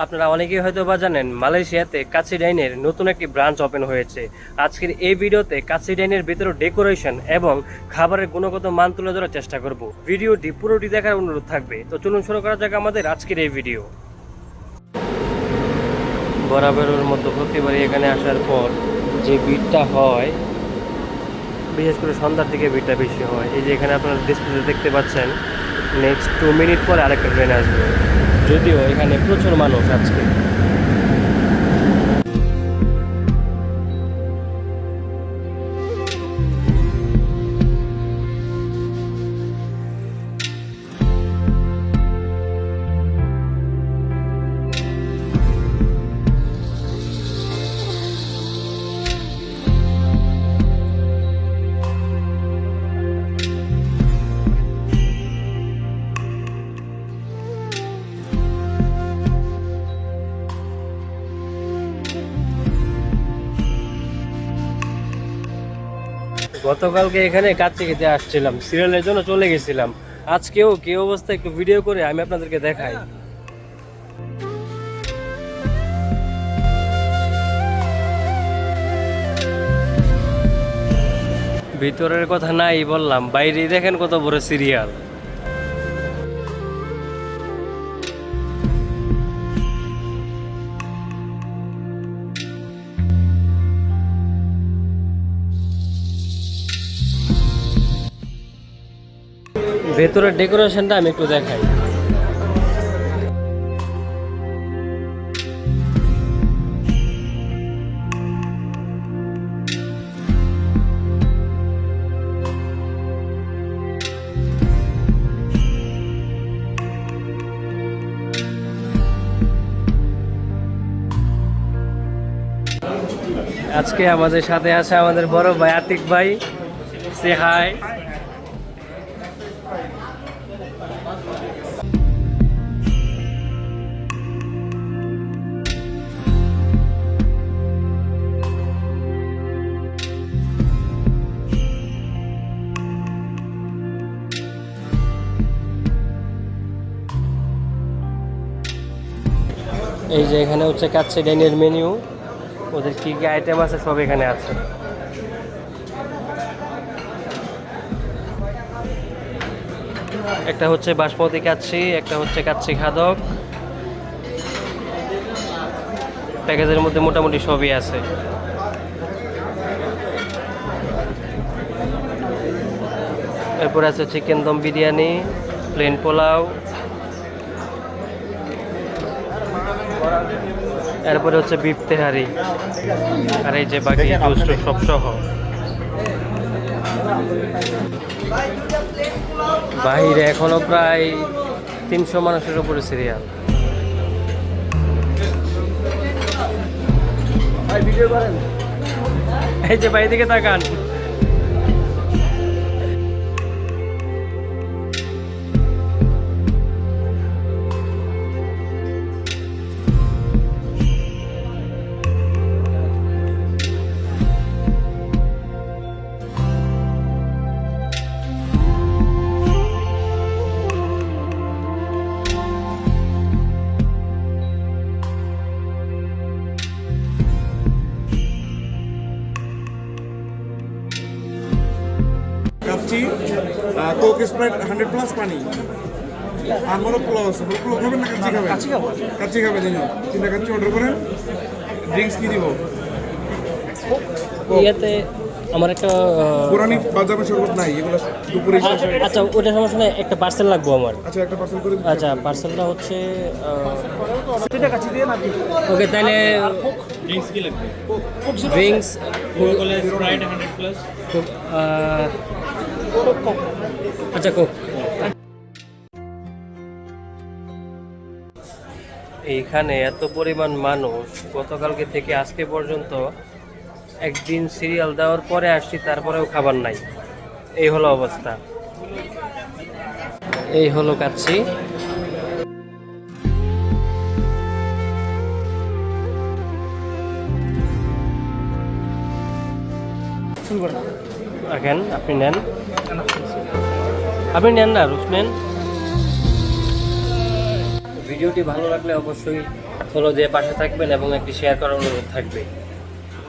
আপনারা অনেকেই হয়তো বা জানেন মালয়েশিয়াতে কাচ্চি ডাইনের নতুন একটি ব্রাঞ্চ ওপেন হয়েছে। আজকের এই ভিডিওতে কাচ্চি ডাইনের ভিতরে ডেকোরেশন এবং খাবারের গুণগত মান তুলে ধরার চেষ্টা করব। ভিডিওটি পুরোটি দেখার অনুরোধ থাকবে। তো চলুন শুরু করা যাক আমাদের আজকের এই ভিডিও। বরাবরের মতো প্রতিবারই এখানে আসার পর যে ভিড়টা হয়, বিশেষ করে সন্ধ্যার দিকে ভিড়টা বেশি হয়। এই যে এখানে আপনারা ডিসপ্লেতে দেখতে পাচ্ছেন নেক্সট 2 মিনিট পরে আরেকটা ট্রেন আসবে, যদিও এখানে প্রচুর মানুষ আজকে। গতকালকে এখানে কাচ্চি খেতে আসছিলাম, সিরিয়ালের জন্য চলে গেছিলাম। আজকেও কি অবস্থা একটু ভিডিও করে আমি আপনাদেরকে দেখাই। ভিতরের কথা নাই বললাম, বাইরে দেখেন কত বড় সিরিয়াল। ভেতরের ডেকোরেশনটা আমি একটু দেখাই। আজকে আমাদের সাথে আছে আমাদের বড় ভাই আতিক ভাই। সে হাই। এই যে এখানে হচ্ছে কাচ্চি ডাইনের মেনু, ওদের কি কি আইটেম আছে সব এখানে আছে। একটা হচ্ছে বাসমতি কাচ্চি, একটা হচ্ছে কাচ্চি খাদক। প্যাকেজের মধ্যে মোটামুটি সবই আছে। এরপর আছে চিকেন দম বিরিয়ানি, প্লেন পোলাও, এরপরে হচ্ছে বিফ তেহারি, আর এই যে বাকি টোস্ট সব সহ। বাহিরে এখনো প্রায় 300 মানুষের উপরে সিরিয়াল। এই যে বাইরে দিকে তাকান। কাচ্চি, কোক স্প্রাইট 100+ পানি আর মোরগ পোলাও আছে। মোরগ পোলাও খাবেন না কাচ্চি খাবেন? কাচ্চি খাবেন। এই তিনটা কাচ্চি অর্ডার করেন। ড্রিঙ্কস কি দিব? ইয়াতে আমার একটা পুরানি বাজারের শরবত নাই, এগুলো দুপুরে শেষ হয়ে গেছে। আচ্ছা ওটা সমস্যা নেই, একটা পার্সেল লাগবো আমার। আচ্ছা একটা পার্সেল করে দিন। আচ্ছা পার্সেলটা হচ্ছে তিনটা কাচ্চি দিয়ে নাকি? ওকে তাহলে ড্রিঙ্কস কি লাগবে? Drinks Coca-Cola Sprite 100+। আচ্ছা কোক। এইখানে এত পরিমাণ মানুষ, গতকালকে থেকে আজকে পর্যন্ত একদিন সিরিয়াল দেওয়ার পরে আসছি, তারপরেও খাবার নাই। এই হলো অবস্থা। এই হলো কাচ্চি। দেখেন আপনি নেন, আপনি নেন না রুশ নেন। ভিডিওটি ভালো লাগলে অবশ্যই ফলো দিয়ে পাশে থাকবেন এবং একটি শেয়ার করার অনুরোধ থাকবে।